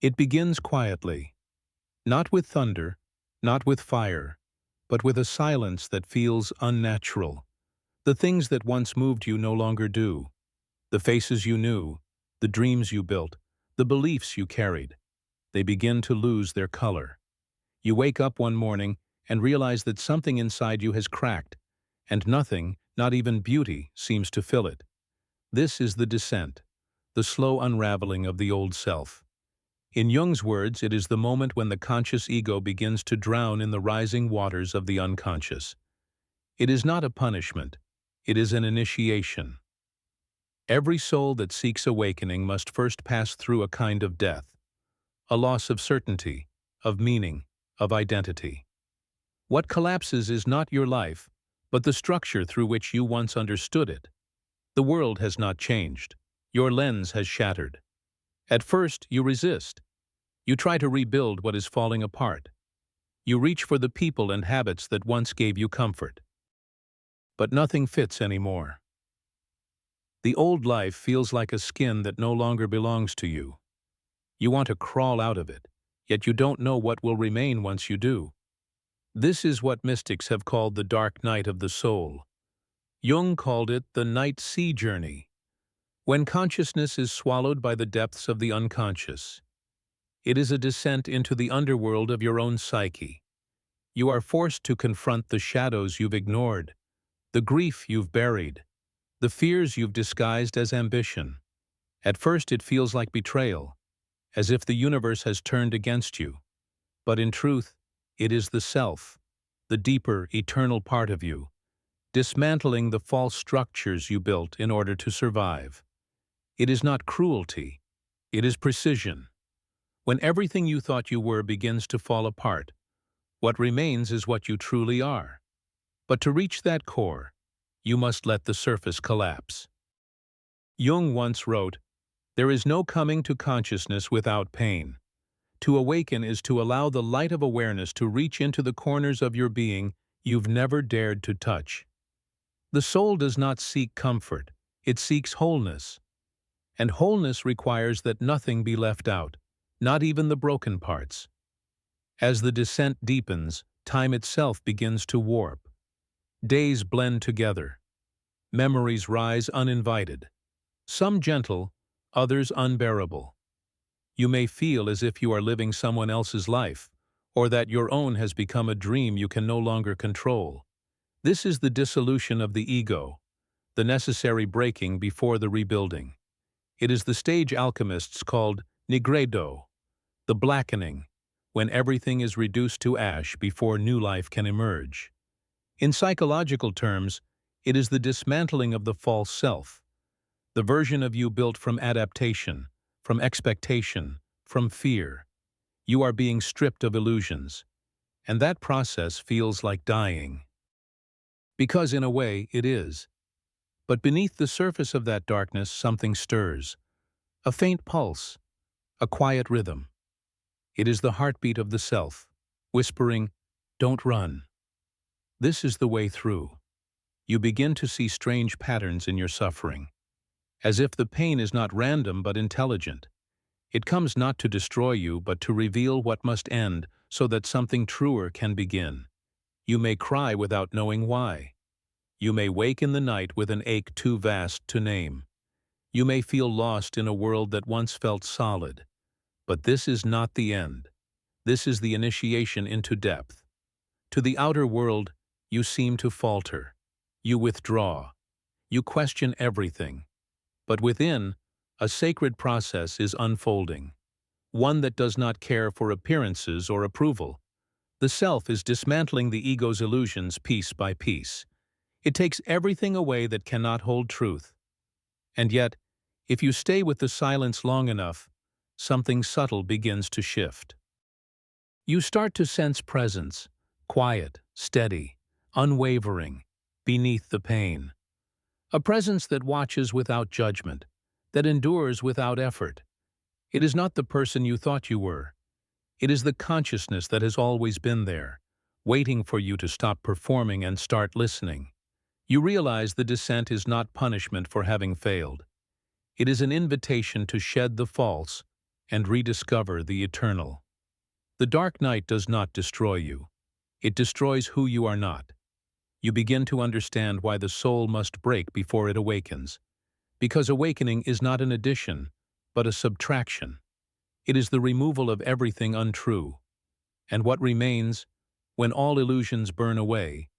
It begins quietly, not with thunder, not with fire, but with a silence that feels unnatural. The things that once moved you no longer do. The faces you knew, the dreams you built, the beliefs you carried. They begin to lose their color. You wake up one morning and realize that something inside you has cracked, and nothing, not even beauty, seems to fill it. This is the descent, the slow unraveling of the old self. In Jung's words, it is the moment when the conscious ego begins to drown in the rising waters of the unconscious. It is not a punishment, it is an initiation. Every soul that seeks awakening must first pass through a kind of death, a loss of certainty, of meaning, of identity. What collapses is not your life, but the structure through which you once understood it. The world has not changed. Your lens has shattered. At first, you resist. You try to rebuild what is falling apart. You reach for the people and habits that once gave you comfort. But nothing fits anymore. The old life feels like a skin that no longer belongs to you. You want to crawl out of it, yet you don't know what will remain once you do. This is what mystics have called the dark night of the soul. Jung called it the night sea journey, when consciousness is swallowed by the depths of the unconscious. It is a descent into the underworld of your own psyche. You are forced to confront the shadows you've ignored, the grief you've buried, the fears you've disguised as ambition. At first it feels like betrayal, as if the universe has turned against you. But in truth, it is the self, the deeper, eternal part of you, dismantling the false structures you built in order to survive. It is not cruelty, it is precision. When everything you thought you were begins to fall apart, what remains is what you truly are. But to reach that core, you must let the surface collapse. Jung once wrote, "There is no coming to consciousness without pain. To awaken is to allow the light of awareness to reach into the corners of your being you've never dared to touch." The soul does not seek comfort, it seeks wholeness. And wholeness requires that nothing be left out, not even the broken parts. As the descent deepens, time itself begins to warp. Days blend together. Memories rise uninvited. Some gentle, others unbearable. You may feel as if you are living someone else's life, or that your own has become a dream you can no longer control. This is the dissolution of the ego, the necessary breaking before the rebuilding. It is the stage alchemists called nigredo, the blackening, when everything is reduced to ash before new life can emerge. In psychological terms, it is the dismantling of the false self, the version of you built from adaptation, from expectation, from fear. You are being stripped of illusions, and that process feels like dying. Because in a way, it is. But beneath the surface of that darkness, something stirs. A faint pulse, a quiet rhythm. It is the heartbeat of the self, whispering, "Don't run." This is the way through. You begin to see strange patterns in your suffering, as if the pain is not random but intelligent. It comes not to destroy you but to reveal what must end so that something truer can begin. You may cry without knowing why. You may wake in the night with an ache too vast to name. You may feel lost in a world that once felt solid. But this is not the end. This is the initiation into depth. To the outer world, you seem to falter. You withdraw. You question everything. But within, a sacred process is unfolding. One that does not care for appearances or approval. The self is dismantling the ego's illusions piece by piece. It takes everything away that cannot hold truth. And yet, if you stay with the silence long enough, something subtle begins to shift. You start to sense presence, quiet, steady, unwavering, beneath the pain. A presence that watches without judgment, that endures without effort. It is not the person you thought you were. It is the consciousness that has always been there, waiting for you to stop performing and start listening. You realize the descent is not punishment for having failed. It is an invitation to shed the false and rediscover the eternal. The dark night does not destroy you. It destroys who you are not. You begin to understand why the soul must break before it awakens. Because awakening is not an addition, but a subtraction. It is the removal of everything untrue. And what remains, when all illusions burn away,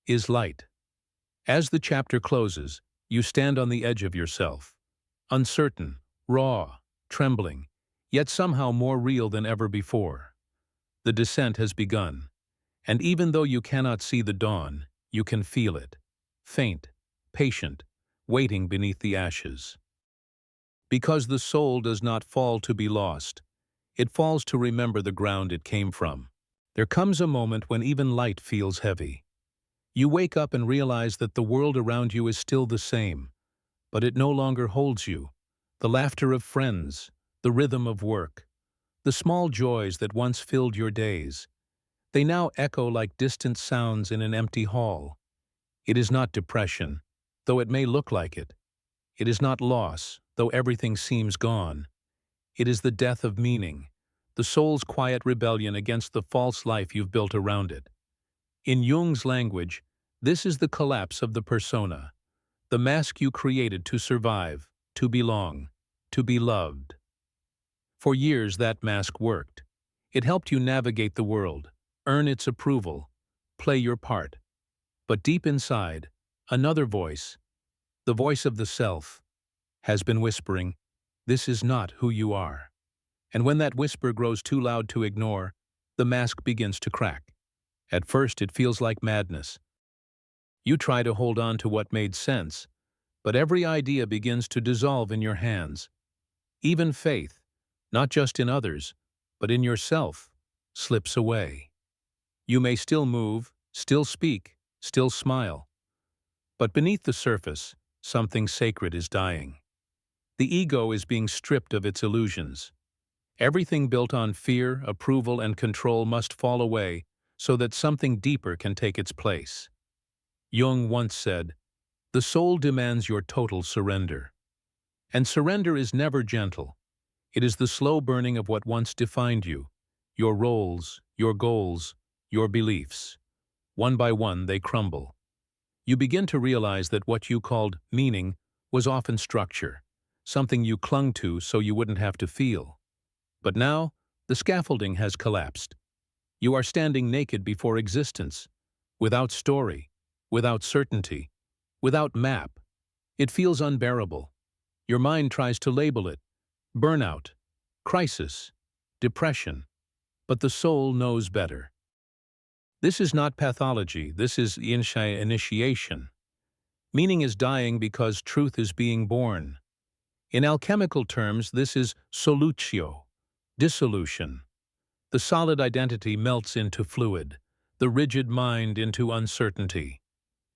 is light. As the chapter closes, you stand on the edge of yourself, uncertain, raw, trembling, yet somehow more real than ever before. The descent has begun, and even though you cannot see the dawn, you can feel it, faint, patient, waiting beneath the ashes. Because the soul does not fall to be lost, it falls to remember the ground it came from. There comes a moment when even light feels heavy. You wake up and realize that the world around you is still the same, but it no longer holds you. The laughter of friends, the rhythm of work, the small joys that once filled your days, they now echo like distant sounds in an empty hall. It is not depression, though it may look like it. It is not loss, though everything seems gone. It is the death of meaning, the soul's quiet rebellion against the false life you've built around it. In Jung's language, this is the collapse of the persona, the mask you created to survive, to belong, to be loved. For years that mask worked. It helped you navigate the world, earn its approval, play your part. But deep inside, another voice, the voice of the self, has been whispering, "This is not who you are." And when that whisper grows too loud to ignore, the mask begins to crack. At first it feels like madness. You try to hold on to what made sense, but every idea begins to dissolve in your hands. Even faith, not just in others, but in yourself, slips away. You may still move, still speak, still smile. But beneath the surface, something sacred is dying. The ego is being stripped of its illusions. Everything built on fear, approval, and control must fall away so that something deeper can take its place. Jung once said, "The soul demands your total surrender." And surrender is never gentle. It is the slow burning of what once defined you, your roles, your goals, your beliefs. One by one, they crumble. You begin to realize that what you called meaning was often structure, something you clung to so you wouldn't have to feel. But now, the scaffolding has collapsed. You are standing naked before existence, without story, without certainty, without map. It feels unbearable. Your mind tries to label it burnout, crisis, depression, but the soul knows better. This is not pathology, this is initiation. Meaning is dying because truth is being born. In alchemical terms, this is solutio, dissolution. The solid identity melts into fluid, the rigid mind into uncertainty.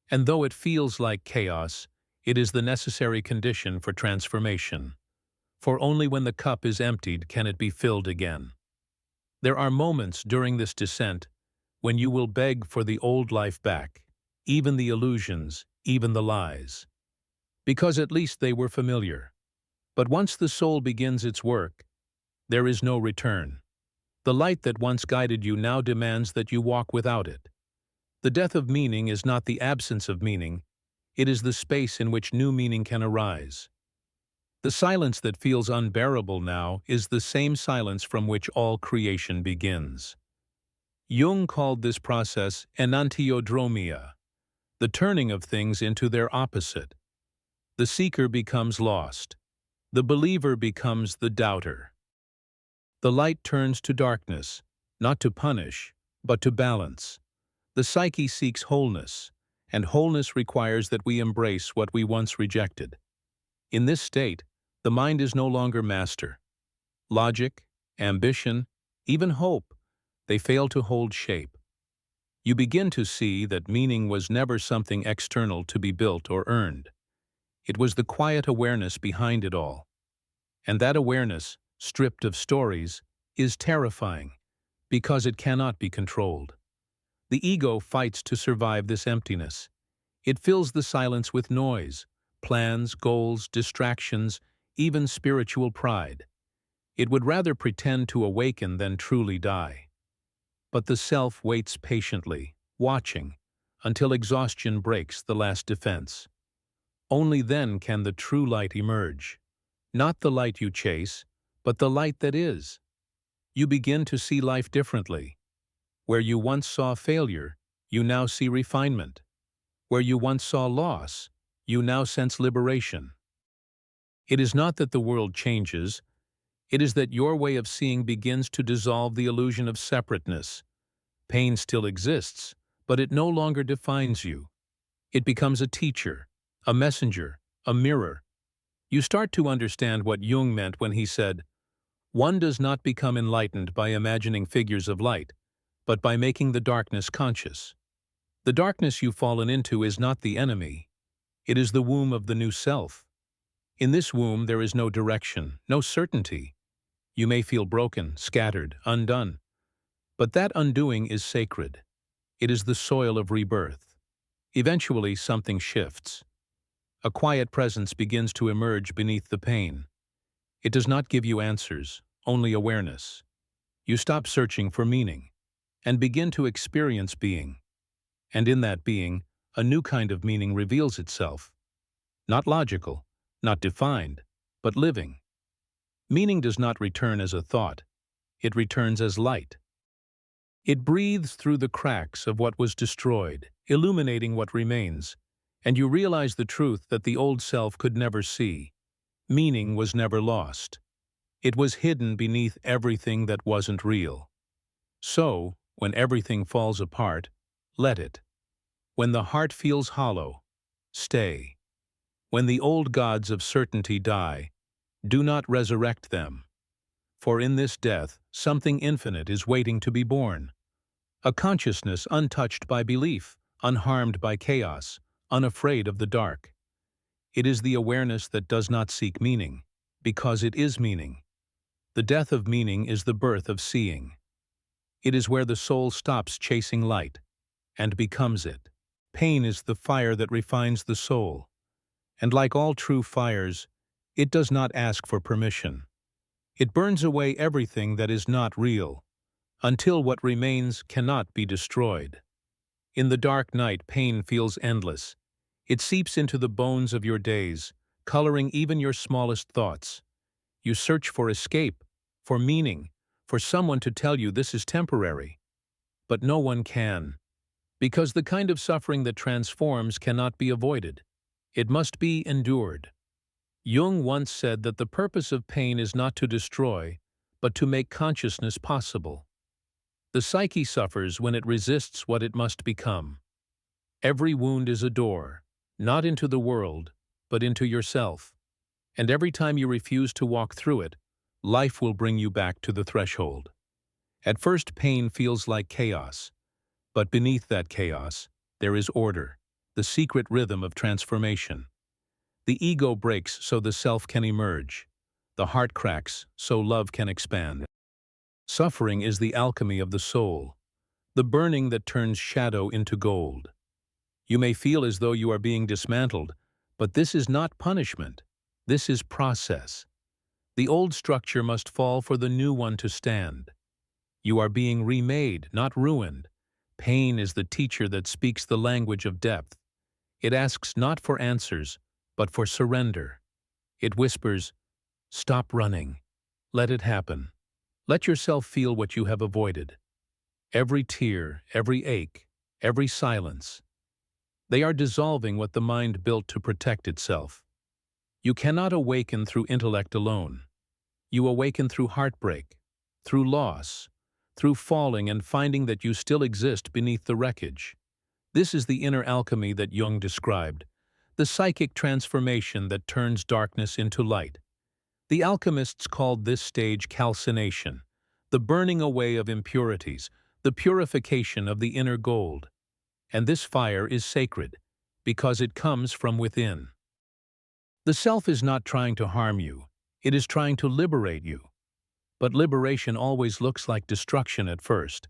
And though it feels like chaos, it is the necessary condition for transformation. For only when the cup is emptied can it be filled again. There are moments during this descent when you will beg for the old life back, even the illusions, even the lies. Because at least they were familiar. But once the soul begins its work, there is no return. The light that once guided you now demands that you walk without it. The death of meaning is not the absence of meaning, it is the space in which new meaning can arise. The silence that feels unbearable now is the same silence from which all creation begins. Jung called this process enantiodromia, the turning of things into their opposite. The seeker becomes lost. The believer becomes the doubter. The light turns to darkness, not to punish, but to balance. The psyche seeks wholeness, and wholeness requires that we embrace what we once rejected. In this state, the mind is no longer master. Logic, ambition, even hope, they fail to hold shape. You begin to see that meaning was never something external to be built or earned. It was the quiet awareness behind it all. And that awareness, stripped of stories, is terrifying, because it cannot be controlled. The ego fights to survive this emptiness. It fills the silence with noise, plans, goals, distractions, even spiritual pride. It would rather pretend to awaken than truly die. But the self waits patiently, watching, until exhaustion breaks the last defense. Only then can the true light emerge. Not the light you chase, but the light that is. You begin to see life differently. Where you once saw failure, you now see refinement. Where you once saw loss, you now sense liberation. It is not that the world changes, it is that your way of seeing begins to dissolve the illusion of separateness. Pain still exists, but it no longer defines you. It becomes a teacher, a messenger, a mirror. You start to understand what Jung meant when he said, "One does not become enlightened by imagining figures of light, but by making the darkness conscious." The darkness you've fallen into is not the enemy. It is the womb of the new self. In this womb there is no direction, no certainty. You may feel broken, scattered, undone. But that undoing is sacred. It is the soil of rebirth. Eventually something shifts. A quiet presence begins to emerge beneath the pain. It does not give you answers, only awareness. You stop searching for meaning and begin to experience being. And in that being, a new kind of meaning reveals itself. Not logical, not defined, but living. Meaning does not return as a thought. It returns as light. It breathes through the cracks of what was destroyed, illuminating what remains, and you realize the truth that the old self could never see. Meaning was never lost. It was hidden beneath everything that wasn't real. So, when everything falls apart, let it. When the heart feels hollow, stay. When the old gods of certainty die, do not resurrect them. For in this death, something infinite is waiting to be born. A consciousness untouched by belief, unharmed by chaos, unafraid of the dark. It is the awareness that does not seek meaning, because it is meaning. The death of meaning is the birth of seeing. It is where the soul stops chasing light and becomes it. Pain is the fire that refines the soul. And like all true fires, it does not ask for permission. It burns away everything that is not real, until what remains cannot be destroyed. In the dark night, pain feels endless. It seeps into the bones of your days, coloring even your smallest thoughts. You search for escape, for meaning, for someone to tell you this is temporary. But no one can, because the kind of suffering that transforms cannot be avoided. It must be endured. Jung once said that the purpose of pain is not to destroy, but to make consciousness possible. The psyche suffers when it resists what it must become. Every wound is a door, not into the world, but into yourself. And every time you refuse to walk through it, life will bring you back to the threshold. At first, pain feels like chaos, but beneath that chaos, there is order, the secret rhythm of transformation. The ego breaks so the self can emerge. The heart cracks so love can expand. Suffering is the alchemy of the soul, the burning that turns shadow into gold. You may feel as though you are being dismantled, but this is not punishment. This is process. The old structure must fall for the new one to stand. You are being remade, not ruined. Pain is the teacher that speaks the language of depth. It asks not for answers, but for surrender. It whispers, "Stop running. Let it happen. Let yourself feel what you have avoided." Every tear, every ache, every silence. They are dissolving what the mind built to protect itself. You cannot awaken through intellect alone. You awaken through heartbreak, through loss, through falling and finding that you still exist beneath the wreckage. This is the inner alchemy that Jung described, the psychic transformation that turns darkness into light. The alchemists called this stage calcination, the burning away of impurities, the purification of the inner gold. And this fire is sacred, because it comes from within. The self is not trying to harm you, it is trying to liberate you. But liberation always looks like destruction at first,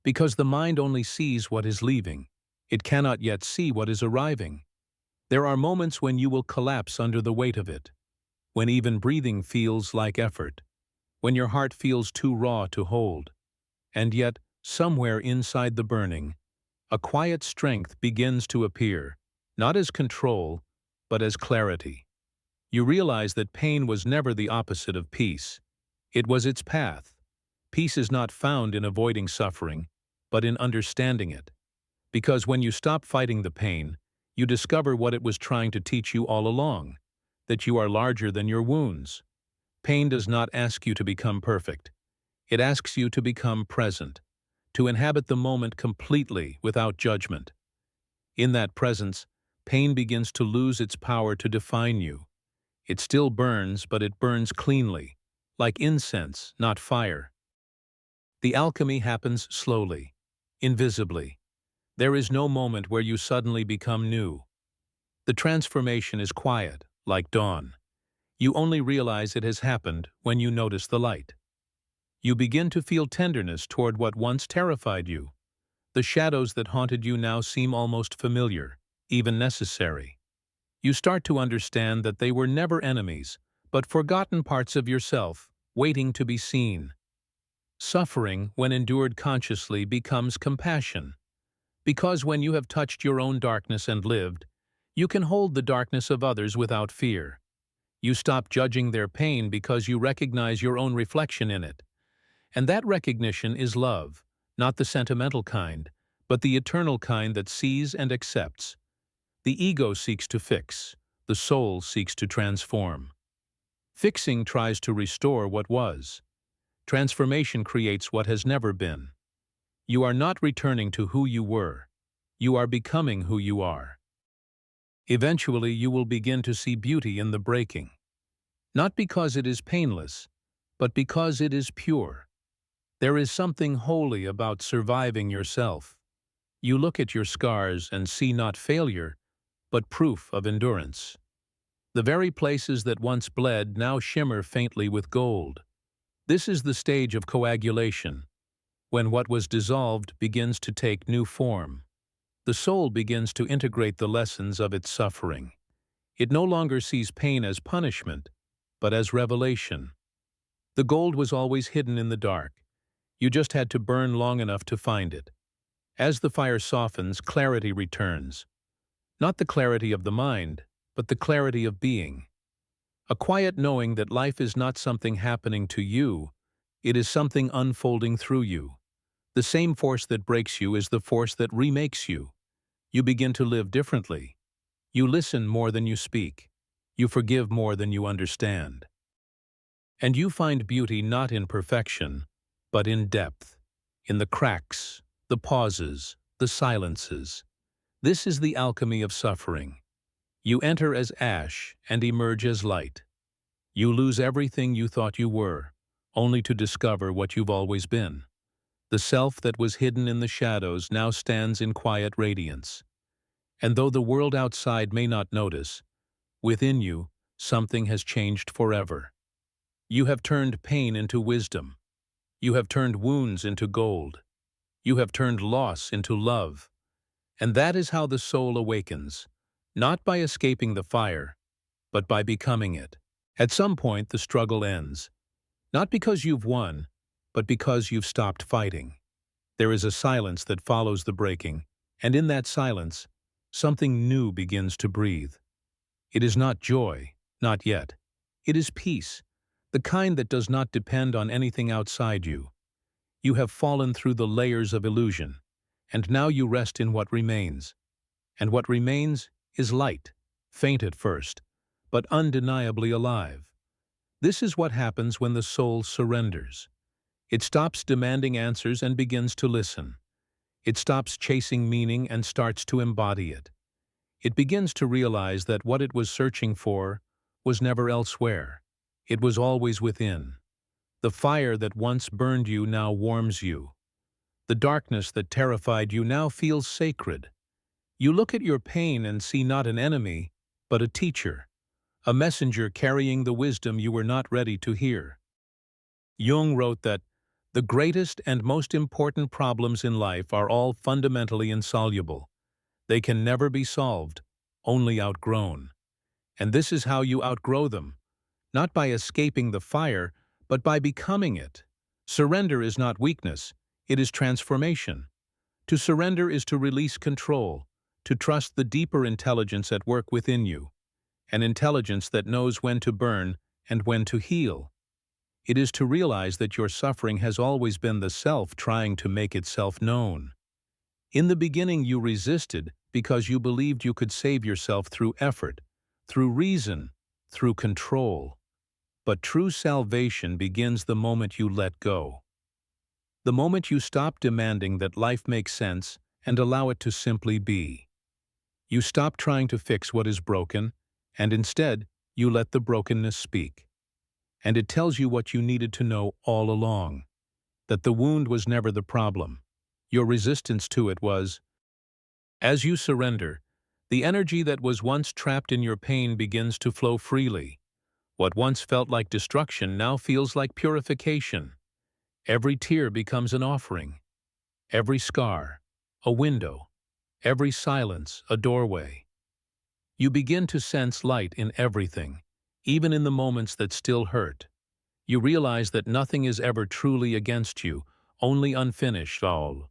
because the mind only sees what is leaving. It cannot yet see what is arriving. There are moments when you will collapse under the weight of it, when even breathing feels like effort. when your heart feels too raw to hold. And yet, somewhere inside the burning, a quiet strength begins to appear, not as control, but as clarity. You realize that pain was never the opposite of peace. It was its path. Peace is not found in avoiding suffering, but in understanding it. Because when you stop fighting the pain, you discover what it was trying to teach you all along, that you are larger than your wounds. Pain does not ask you to become perfect. It asks you to become present, to inhabit the moment completely without judgment. In that presence, pain begins to lose its power to define you. It still burns, but it burns cleanly, like incense, not fire. The alchemy happens slowly, invisibly. There is no moment where you suddenly become new. The transformation is quiet, like dawn. You only realize it has happened when you notice the light. You begin to feel tenderness toward what once terrified you. The shadows that haunted you now seem almost familiar, even necessary. You start to understand that they were never enemies, but forgotten parts of yourself, waiting to be seen. Suffering, when endured consciously, becomes compassion. Because when you have touched your own darkness and lived, you can hold the darkness of others without fear. You stop judging their pain because you recognize your own reflection in it. And that recognition is love, not the sentimental kind, but the eternal kind that sees and accepts. The ego seeks to fix, the soul seeks to transform. Fixing tries to restore what was. Transformation creates what has never been. You are not returning to who you were. You are becoming who you are. Eventually, you will begin to see beauty in the breaking. Not because it is painless, but because it is pure. There is something holy about surviving yourself. You look at your scars and see not failure, but proof of endurance. The very places that once bled now shimmer faintly with gold. This is the stage of coagulation, when what was dissolved begins to take new form. The soul begins to integrate the lessons of its suffering. It no longer sees pain as punishment, but as revelation. The gold was always hidden in the dark. You just had to burn long enough to find it. As the fire softens, clarity returns. Not the clarity of the mind, but the clarity of being. A quiet knowing that life is not something happening to you, it is something unfolding through you. The same force that breaks you is the force that remakes you. You begin to live differently. You listen more than you speak. You forgive more than you understand. And you find beauty not in perfection, but in depth, in the cracks, the pauses, the silences. This is the alchemy of suffering. You enter as ash and emerge as light. You lose everything you thought you were, only to discover what you've always been. The self that was hidden in the shadows now stands in quiet radiance. And though the world outside may not notice, within you, something has changed forever. You have turned pain into wisdom. You have turned wounds into gold. You have turned loss into love. And that is how the soul awakens, not by escaping the fire, but by becoming it. At some point, the struggle ends. Not because you've won, but because you've stopped fighting. There is a silence that follows the breaking, and in that silence, something new begins to breathe. It is not joy, not yet. It is peace, the kind that does not depend on anything outside you. You have fallen through the layers of illusion, and now you rest in what remains. And what remains is light, faint at first, but undeniably alive. This is what happens when the soul surrenders. It stops demanding answers and begins to listen. It stops chasing meaning and starts to embody it. It begins to realize that what it was searching for was never elsewhere. It was always within. The fire that once burned you now warms you. The darkness that terrified you now feels sacred. You look at your pain and see not an enemy, but a teacher, a messenger carrying the wisdom you were not ready to hear. Jung wrote that the greatest and most important problems in life are all fundamentally insoluble. They can never be solved, only outgrown. And this is how you outgrow them, not by escaping the fire, but by becoming it. Surrender is not weakness, it is transformation. To surrender is to release control, to trust the deeper intelligence at work within you, an intelligence that knows when to burn and when to heal. It is to realize that your suffering has always been the self trying to make itself known. In the beginning you resisted because you believed you could save yourself through effort, through reason, through control. But true salvation begins the moment you let go. The moment you stop demanding that life make sense and allow it to simply be. You stop trying to fix what is broken, and instead, you let the brokenness speak. And it tells you what you needed to know all along, that the wound was never the problem. Your resistance to it was. As you surrender, the energy that was once trapped in your pain begins to flow freely. What once felt like destruction now feels like purification. Every tear becomes an offering. Every scar, a window. Every silence, a doorway. You begin to sense light in everything, even in the moments that still hurt. You realize that nothing is ever truly against you, only unfinished all.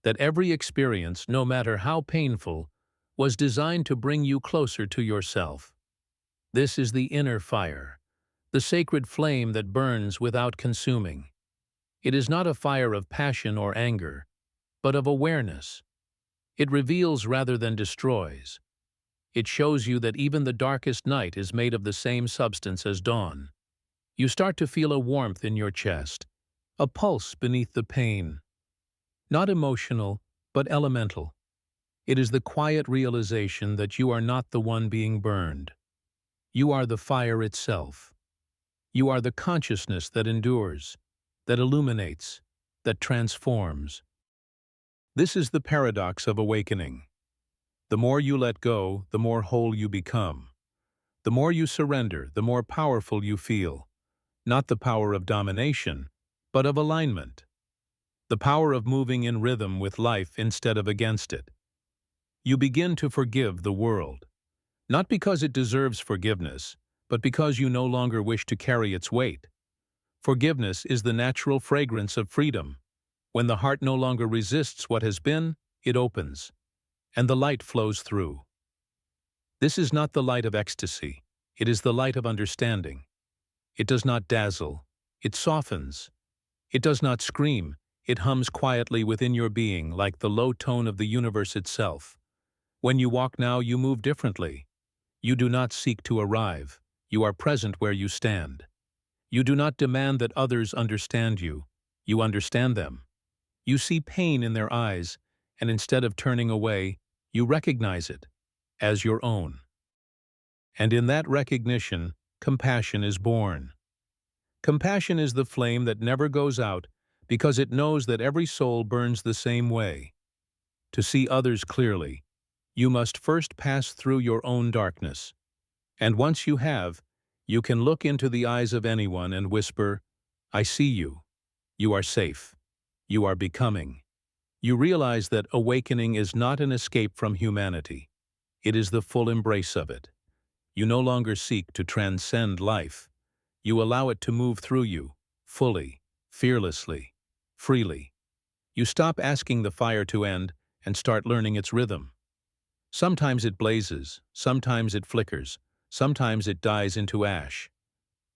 That every experience, no matter how painful, was designed to bring you closer to yourself. This is the inner fire, the sacred flame that burns without consuming. It is not a fire of passion or anger, but of awareness. It reveals rather than destroys. It shows you that even the darkest night is made of the same substance as dawn. You start to feel a warmth in your chest, a pulse beneath the pain. Not emotional, but elemental. It is the quiet realization that you are not the one being burned. You are the fire itself. You are the consciousness that endures, that illuminates, that transforms. This is the paradox of awakening. The more you let go, the more whole you become. The more you surrender, the more powerful you feel. Not the power of domination, but of alignment. The power of moving in rhythm with life instead of against it. You begin to forgive the world. Not because it deserves forgiveness, but because you no longer wish to carry its weight. Forgiveness is the natural fragrance of freedom. When the heart no longer resists what has been, it opens, and the light flows through. This is not the light of ecstasy, it is the light of understanding. It does not dazzle, it softens. It does not scream, it hums quietly within your being like the low tone of the universe itself. When you walk now, you move differently. You do not seek to arrive, you are present where you stand. You do not demand that others understand you, you understand them. You see pain in their eyes, and instead of turning away, you recognize it as your own. And in that recognition, compassion is born. Compassion is the flame that never goes out because it knows that every soul burns the same way. To see others clearly, you must first pass through your own darkness. And once you have, you can look into the eyes of anyone and whisper, "I see you. You are safe. You are becoming." You realize that awakening is not an escape from humanity. It is the full embrace of it. You no longer seek to transcend life. You allow it to move through you, fully, fearlessly, freely. You stop asking the fire to end and start learning its rhythm. Sometimes it blazes, sometimes it flickers, sometimes it dies into ash.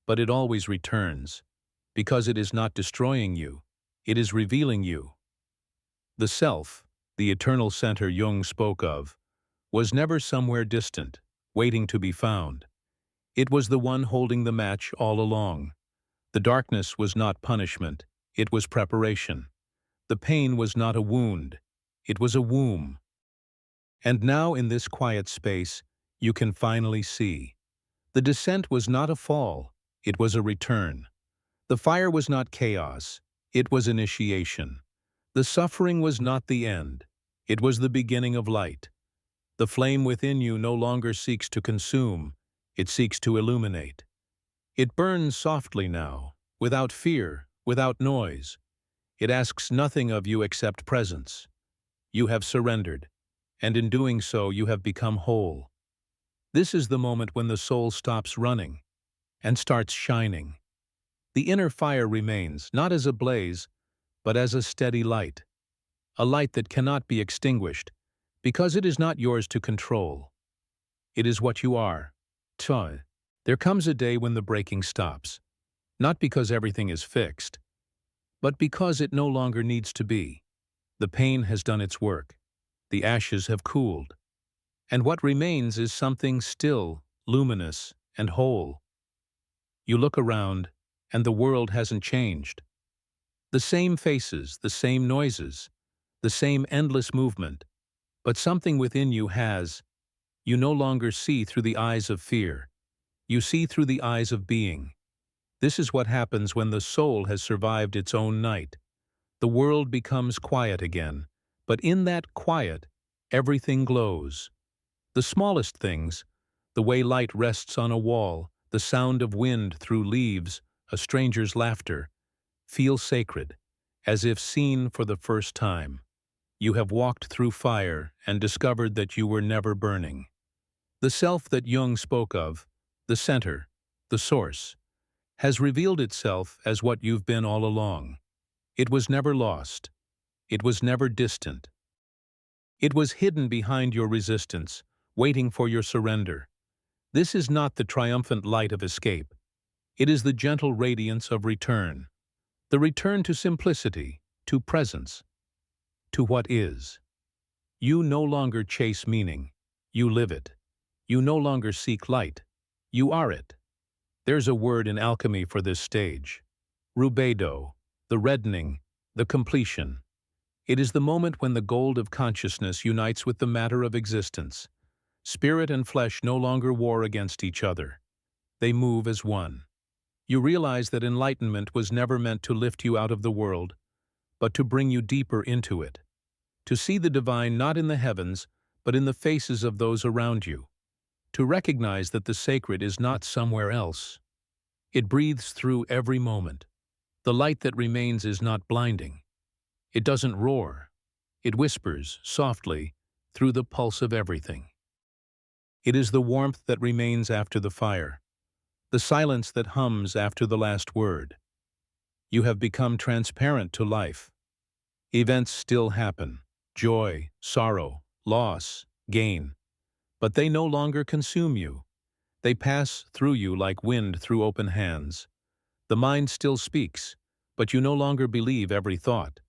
But it always returns, because it is not destroying you, it is revealing you. The self, the eternal center Jung spoke of, was never somewhere distant, waiting to be found. It was the one holding the match all along. The darkness was not punishment, it was preparation. The pain was not a wound, it was a womb. And now in this quiet space, you can finally see. The descent was not a fall, it was a return. The fire was not chaos, it was initiation. The suffering was not the end, it was the beginning of light. The flame within you no longer seeks to consume, it seeks to illuminate. It burns softly now, without fear, without noise. It asks nothing of you except presence. You have surrendered, and in doing so you have become whole. This is the moment when the soul stops running and starts shining. The inner fire remains, not as a blaze, but as a steady light. A light that cannot be extinguished, because it is not yours to control. It is what you are. There comes a day when the breaking stops, not because everything is fixed, but because it no longer needs to be. The pain has done its work. The ashes have cooled. And what remains is something still, luminous, and whole. You look around, and the world hasn't changed. The same faces, the same noises, the same endless movement, but something within you has. You no longer see through the eyes of fear. You see through the eyes of being. This is what happens when the soul has survived its own night. The world becomes quiet again, but in that quiet, everything glows. The smallest things, the way light rests on a wall, the sound of wind through leaves, a stranger's laughter, feel sacred, as if seen for the first time. You have walked through fire and discovered that you were never burning. The self that Jung spoke of, the center, the source, has revealed itself as what you've been all along. It was never lost. It was never distant. It was hidden behind your resistance, waiting for your surrender. This is not the triumphant light of escape. It is the gentle radiance of return. The return to simplicity, to presence, to what is. You no longer chase meaning. You live it. You no longer seek light. You are it. There's a word in alchemy for this stage. Rubedo, the reddening, the completion. It is the moment when the gold of consciousness unites with the matter of existence. Spirit and flesh no longer war against each other. They move as one. You realize that enlightenment was never meant to lift you out of the world, but to bring you deeper into it. To see the divine not in the heavens, but in the faces of those around you. To recognize that the sacred is not somewhere else. It breathes through every moment. The light that remains is not blinding. It doesn't roar. It whispers, softly, through the pulse of everything. It is the warmth that remains after the fire, the silence that hums after the last word. You have become transparent to life. Events still happen, joy, sorrow, loss, gain, but they no longer consume you. They pass through you like wind through open hands. The mind still speaks, but you no longer believe every thought.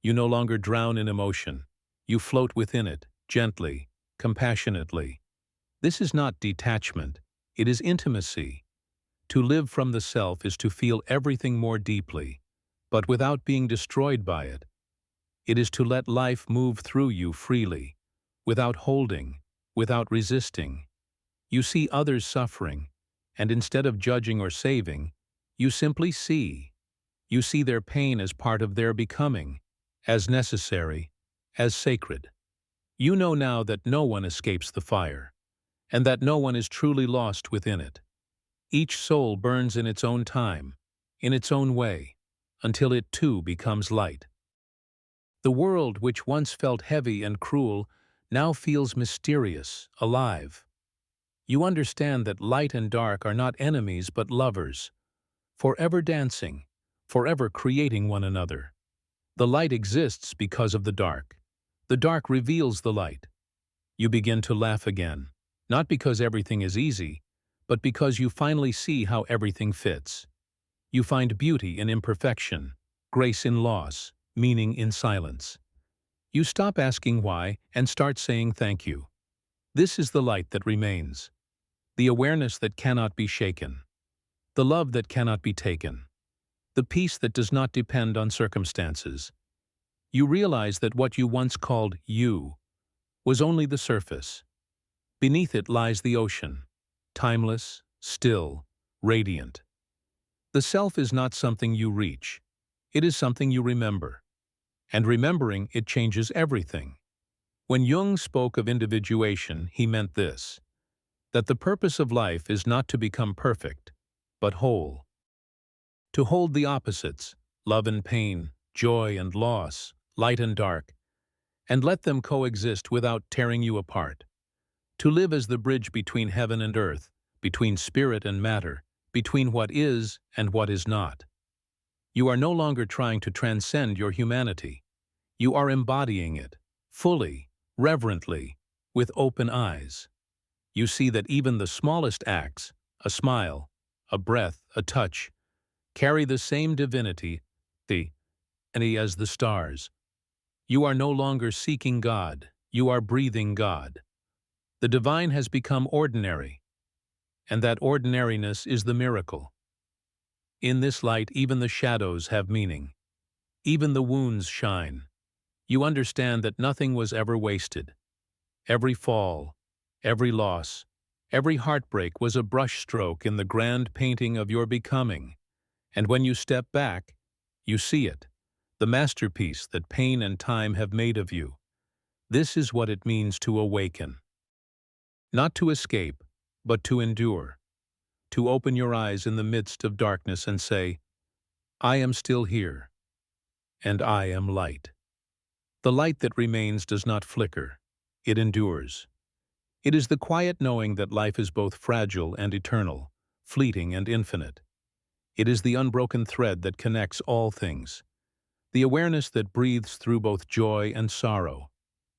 You no longer drown in emotion. You float within it, gently, compassionately. This is not detachment, it is intimacy. To live from the self is to feel everything more deeply, but without being destroyed by it. It is to let life move through you freely, without holding, without resisting. You see others suffering, and instead of judging or saving, you simply see. You see their pain as part of their becoming, as necessary, as sacred. You know now that no one escapes the fire, and that no one is truly lost within it. Each soul burns in its own time, in its own way, until it too becomes light. The world, which once felt heavy and cruel, now feels mysterious, alive. You understand that light and dark are not enemies but lovers, forever dancing, forever creating one another. The light exists because of the dark. The dark reveals the light. You begin to laugh again, not because everything is easy, but because you finally see how everything fits. You find beauty in imperfection, grace in loss, meaning in silence. You stop asking why and start saying thank you. This is the light that remains, the awareness that cannot be shaken, the love that cannot be taken, the peace that does not depend on circumstances. You realize that what you once called you was only the surface. Beneath it lies the ocean, timeless, still, radiant. The self is not something you reach. It is something you remember. And remembering it changes everything. When Jung spoke of individuation, he meant this, that the purpose of life is not to become perfect, but whole. To hold the opposites, love and pain, joy and loss, light and dark, and let them coexist without tearing you apart. To live as the bridge between heaven and earth, between spirit and matter, between what is and what is not. You are no longer trying to transcend your humanity. You are embodying it, fully, reverently, with open eyes. You see that even the smallest acts, a smile, a breath, a touch, carry the same divinity, as the stars. You are no longer seeking God, you are breathing God. The divine has become ordinary, and that ordinariness is the miracle. In this light, even the shadows have meaning. Even the wounds shine. You understand that nothing was ever wasted. Every fall, every loss, every heartbreak was a brushstroke in the grand painting of your becoming. And when you step back, you see it, the masterpiece that pain and time have made of you. This is what it means to awaken. Not to escape, but to endure. To open your eyes in the midst of darkness and say, I am still here, and I am light. The light that remains does not flicker, it endures. It is the quiet knowing that life is both fragile and eternal, fleeting and infinite. It is the unbroken thread that connects all things, the awareness that breathes through both joy and sorrow.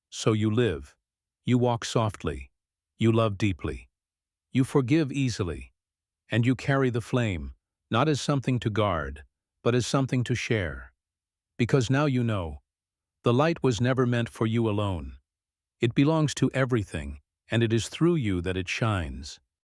So you live, you walk softly, you love deeply, you forgive easily, and you carry the flame, not as something to guard, but as something to share. Because now you know, the light was never meant for you alone. It belongs to everything, and it is through you that it shines.